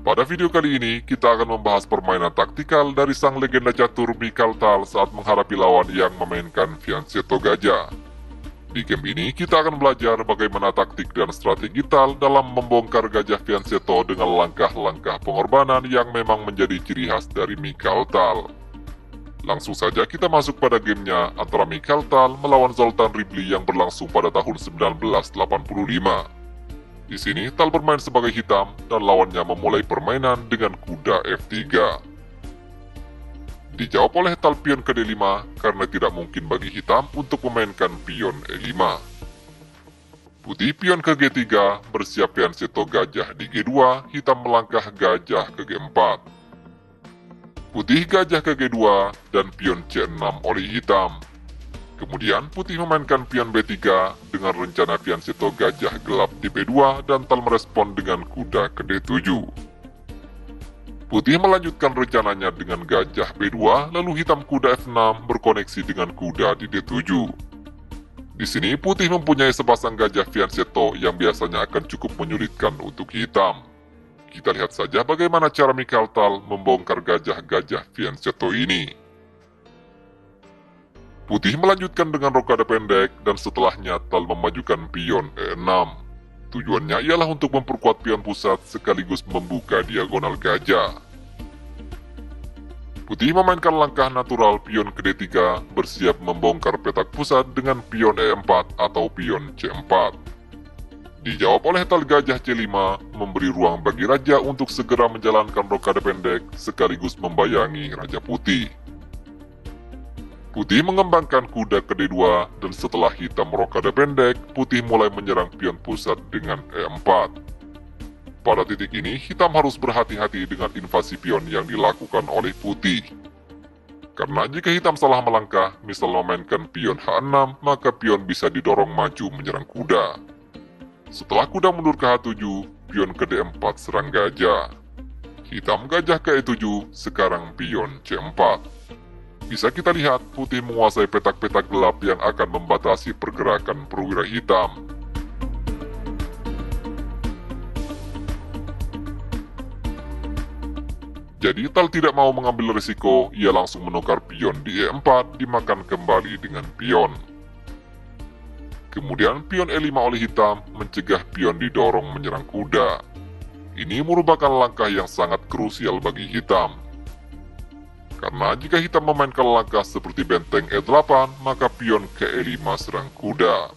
Pada video kali ini, kita akan membahas permainan taktikal dari sang legenda catur Mikhail Tal saat menghadapi lawan yang memainkan Fianchetto Gajah. Di game ini, kita akan belajar bagaimana taktik dan strategi Tal dalam membongkar gajah Fianchetto dengan langkah-langkah pengorbanan yang memang menjadi ciri khas dari Mikhail Tal. Langsung saja kita masuk pada gamenya antara Mikhail Tal melawan Zoltan Ribli yang berlangsung pada tahun 1985. Di sini, Tal bermain sebagai hitam dan lawannya memulai permainan dengan kuda F3. Dijawab oleh Tal pion ke D5 karena tidak mungkin bagi hitam untuk memainkan pion E5. Putih pion ke G3 bersiap Fianchetto gajah di G2, hitam melangkah gajah ke G4. Putih gajah ke G2 dan pion C6 oleh hitam. Kemudian putih memainkan pion B3 dengan rencana Fianchetto gajah gelap di B2 dan Tal merespon dengan kuda ke D7. Putih melanjutkan rencananya dengan gajah B2 lalu hitam kuda F6 berkoneksi dengan kuda di D7. Di sini putih mempunyai sepasang gajah Fianchetto yang biasanya akan cukup menyulitkan untuk hitam. Kita lihat saja bagaimana cara Mikhail Tal membongkar gajah-gajah Fianchetto ini. Putih melanjutkan dengan rokade pendek dan setelahnya Tal memajukan pion E6. Tujuannya ialah untuk memperkuat pion pusat sekaligus membuka diagonal gajah. Putih memainkan langkah natural pion ke D3 bersiap membongkar petak pusat dengan pion E4 atau pion C4. Dijawab oleh Tal gajah C5 memberi ruang bagi raja untuk segera menjalankan rokade pendek sekaligus membayangi raja putih. Putih mengembangkan kuda ke D2 dan setelah hitam rokade pendek, putih mulai menyerang pion pusat dengan E4. Pada titik ini, hitam harus berhati-hati dengan invasi pion yang dilakukan oleh putih. Karena jika hitam salah melangkah, misal memainkan pion H6, maka pion bisa didorong maju menyerang kuda. Setelah kuda mundur ke H7, pion ke D4 serang gajah. Hitam gajah ke E7, sekarang pion C4. Bisa kita lihat, putih menguasai petak-petak gelap yang akan membatasi pergerakan perwira hitam. Jadi Tal tidak mau mengambil risiko, ia langsung menukar pion di E4 dimakan kembali dengan pion. Kemudian pion E5 oleh hitam mencegah pion didorong menyerang kuda. Ini merupakan langkah yang sangat krusial bagi hitam. Karena jika hitam memainkan langkah seperti benteng E8, maka pion ke E5 serang kuda.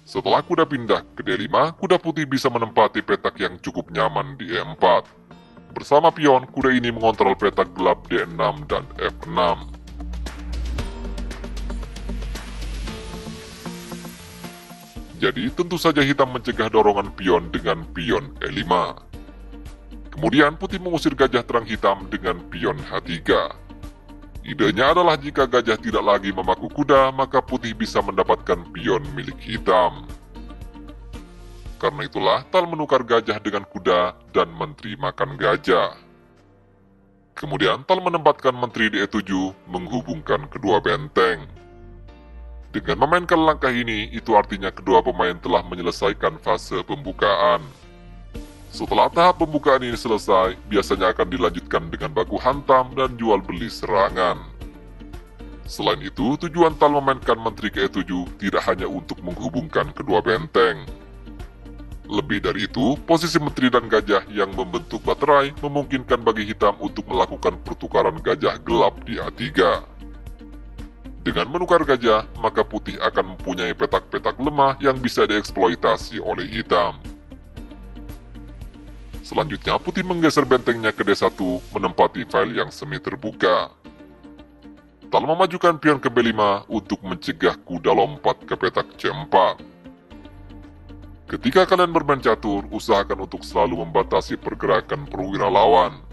Setelah kuda pindah ke D5, kuda putih bisa menempati petak yang cukup nyaman di E4. Bersama pion, kuda ini mengontrol petak gelap D6 dan F6. Jadi tentu saja hitam mencegah dorongan pion dengan pion E5. Kemudian putih mengusir gajah terang hitam dengan pion H3. Idenya adalah jika gajah tidak lagi memaku kuda, maka putih bisa mendapatkan pion milik hitam. Karena itulah Tal menukar gajah dengan kuda dan menteri makan gajah. Kemudian Tal menempatkan menteri di E7 menghubungkan kedua benteng. Dengan memainkan langkah ini, itu artinya kedua pemain telah menyelesaikan fase pembukaan. Setelah tahap pembukaan ini selesai, biasanya akan dilanjutkan dengan baku hantam dan jual beli serangan. Selain itu, tujuan Tal memainkan menteri ke E7 tidak hanya untuk menghubungkan kedua benteng. Lebih dari itu, posisi menteri dan gajah yang membentuk baterai memungkinkan bagi hitam untuk melakukan pertukaran gajah gelap di A3. Dengan menukar gajah, maka putih akan mempunyai petak-petak lemah yang bisa dieksploitasi oleh hitam. Selanjutnya, putih menggeser bentengnya ke D1 menempati file yang semi terbuka. Tal memajukan pion ke B5 untuk mencegah kuda lompat ke petak C4. Ketika kalian bermain catur, usahakan untuk selalu membatasi pergerakan perwira lawan.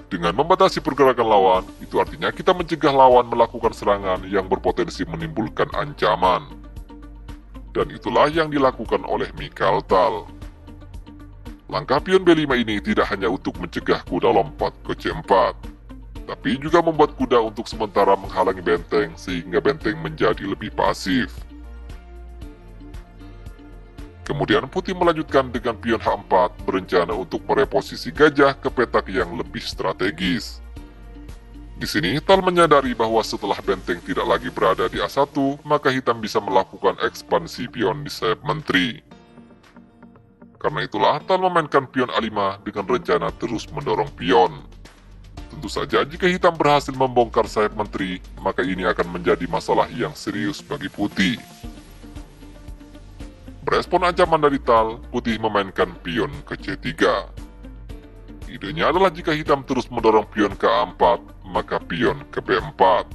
Dengan membatasi pergerakan lawan, itu artinya kita mencegah lawan melakukan serangan yang berpotensi menimbulkan ancaman. Dan itulah yang dilakukan oleh Mikhail Tal. Langkah pion B5 ini tidak hanya untuk mencegah kuda lompat ke C4, tapi juga membuat kuda untuk sementara menghalangi benteng sehingga benteng menjadi lebih pasif. Kemudian putih melanjutkan dengan pion H4 berencana untuk mereposisi gajah ke petak yang lebih strategis. Di sini Tal menyadari bahwa setelah benteng tidak lagi berada di A1, maka hitam bisa melakukan ekspansi pion di sayap menteri. Karena itulah Tal memainkan pion A5 dengan rencana terus mendorong pion. Tentu saja jika hitam berhasil membongkar sayap menteri, maka ini akan menjadi masalah yang serius bagi putih. Merespon ancaman dari Tal, putih memainkan pion ke C3. Idenya adalah jika hitam terus mendorong pion ke A4, maka pion ke B4.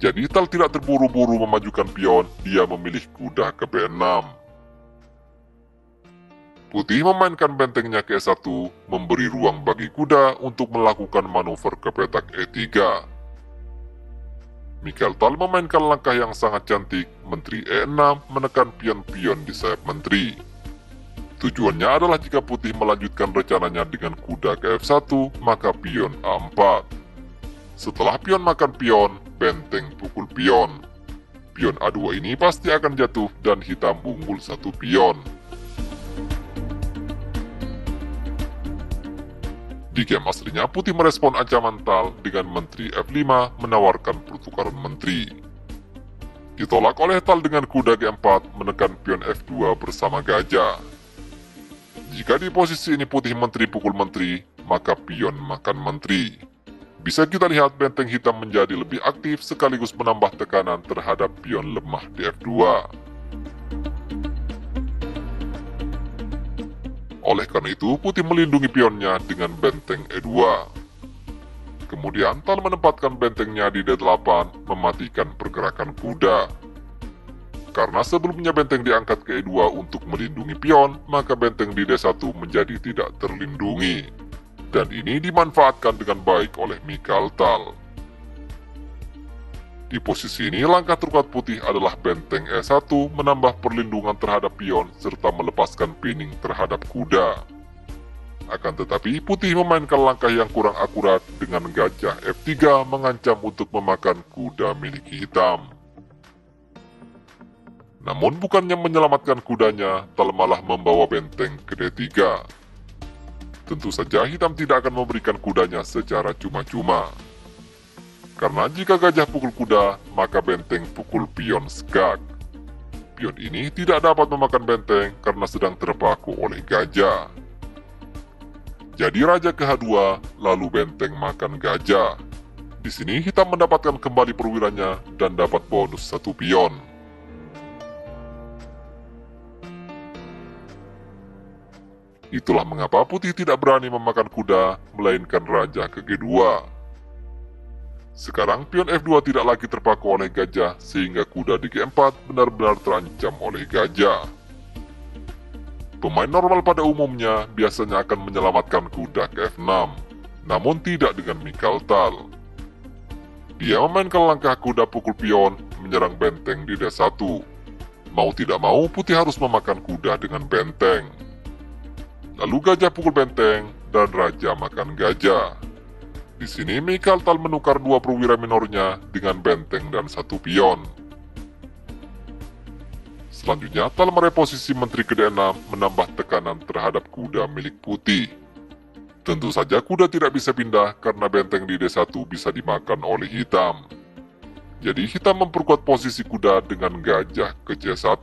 Jadi Tal tidak terburu-buru memajukan pion, dia memilih kuda ke B6. Putih memainkan bentengnya ke E1, memberi ruang bagi kuda untuk melakukan manuver ke petak E3. Mikhail Tal memainkan langkah yang sangat cantik, menteri E6 menekan pion-pion di sayap menteri. Tujuannya adalah jika putih melanjutkan rencananya dengan kuda ke F1, maka pion A4. Setelah pion makan pion, benteng pukul pion. Pion A2 ini pasti akan jatuh dan hitam unggul satu pion. Di game aslinya, putih merespon ancaman Tal dengan menteri F5 menawarkan pertukaran menteri. Ditolak oleh Tal dengan kuda G4 menekan pion F2 bersama gajah. Jika di posisi ini putih menteri pukul menteri, maka pion makan menteri. Bisa kita lihat benteng hitam menjadi lebih aktif sekaligus menambah tekanan terhadap pion lemah di F2. Oleh karena itu, putih melindungi pionnya dengan benteng E2. Kemudian Tal menempatkan bentengnya di D8, mematikan pergerakan kuda. Karena sebelumnya benteng diangkat ke E2 untuk melindungi pion, maka benteng di D1 menjadi tidak terlindungi. Dan ini dimanfaatkan dengan baik oleh Mikhail Tal. Di posisi ini, langkah terkuat putih adalah benteng E1 menambah perlindungan terhadap pion serta melepaskan pinning terhadap kuda. Akan tetapi, putih memainkan langkah yang kurang akurat dengan gajah F3 mengancam untuk memakan kuda milik hitam. Namun bukannya menyelamatkan kudanya, Tal malah membawa benteng ke D3. Tentu saja hitam tidak akan memberikan kudanya secara cuma-cuma. Karena jika gajah pukul kuda, maka benteng pukul pion skak. Pion ini tidak dapat memakan benteng karena sedang terpaku oleh gajah. Jadi raja ke H2, lalu benteng makan gajah. Di sini hitam mendapatkan kembali perwiranya dan dapat bonus satu pion. Itulah mengapa putih tidak berani memakan kuda, melainkan raja ke G2. Sekarang pion F2 tidak lagi terpaku oleh gajah, sehingga kuda di G4 benar-benar terancam oleh gajah. Pemain normal pada umumnya biasanya akan menyelamatkan kuda ke F6, namun tidak dengan Mikhail Tal. Dia memainkan langkah kuda pukul pion, menyerang benteng di D1. Mau tidak mau, putih harus memakan kuda dengan benteng. Lalu gajah pukul benteng, dan raja makan gajah. Di sini Mikhail Tal menukar dua perwira minornya dengan benteng dan satu pion. Selanjutnya, Tal mereposisi menteri ke D6 menambah tekanan terhadap kuda milik putih. Tentu saja kuda tidak bisa pindah karena benteng di D1 bisa dimakan oleh hitam. Jadi hitam memperkuat posisi kuda dengan gajah ke C1.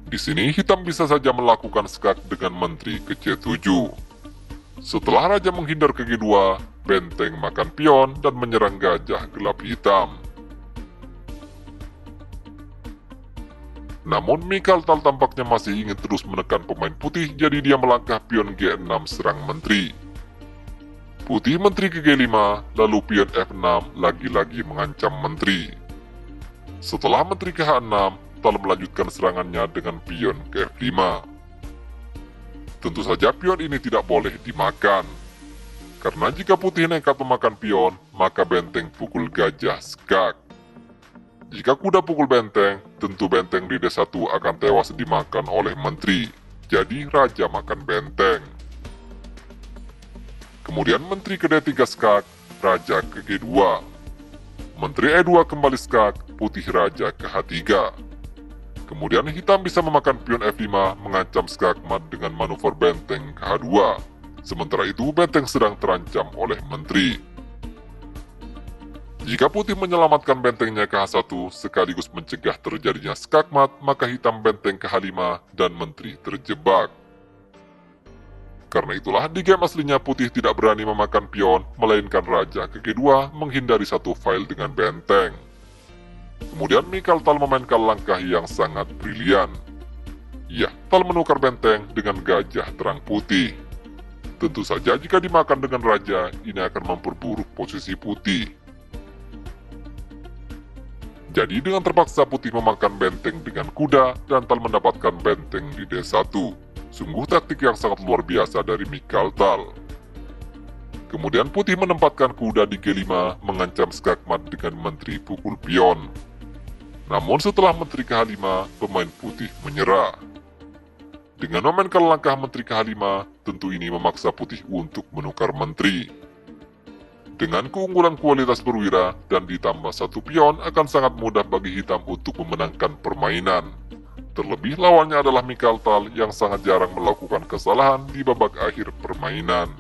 Di sini hitam bisa saja melakukan skak dengan menteri ke C7. Setelah raja menghindar ke G2, benteng makan pion dan menyerang gajah gelap hitam. Namun Mikhail Tal tampaknya masih ingin terus menekan pemain putih, jadi dia melangkah pion G6 serang menteri. Putih menteri ke G5, lalu pion F6 lagi-lagi mengancam menteri. Setelah menteri ke H6, Tal melanjutkan serangannya dengan pion ke F5. Tentu saja pion ini tidak boleh dimakan. Karena jika putih nekat memakan pion, maka benteng pukul gajah skak. Jika kuda pukul benteng, tentu benteng di D1 akan tewas dimakan oleh menteri. Jadi raja makan benteng. Kemudian menteri ke D3 skak, raja ke G2. Menteri E2 kembali skak, putih raja ke H3. Kemudian hitam bisa memakan pion F5 mengancam skakmat dengan manuver benteng ke H2. Sementara itu benteng sedang terancam oleh menteri. Jika putih menyelamatkan bentengnya ke H1 sekaligus mencegah terjadinya skakmat, maka hitam benteng ke H5 dan menteri terjebak. Karena itulah di game aslinya putih tidak berani memakan pion, melainkan raja ke G2 menghindari satu file dengan benteng. Kemudian Mikhail Tal memainkan langkah yang sangat brilian. Ia, Tal menukar benteng dengan gajah terang putih. Tentu saja jika dimakan dengan raja, ini akan memperburuk posisi putih. Jadi dengan terpaksa putih memakan benteng dengan kuda dan Tal mendapatkan benteng di D1. Sungguh taktik yang sangat luar biasa dari Mikhail Tal. Kemudian putih menempatkan kuda di G5 mengancam skakmat dengan menteri pukul pion. Namun setelah menteri ke H5, pemain putih menyerah. Dengan memainkan langkah menteri ke H5, tentu ini memaksa putih untuk menukar menteri. Dengan keunggulan kualitas perwira dan ditambah satu pion akan sangat mudah bagi hitam untuk memenangkan permainan. Terlebih lawannya adalah Mikhail Tal yang sangat jarang melakukan kesalahan di babak akhir permainan.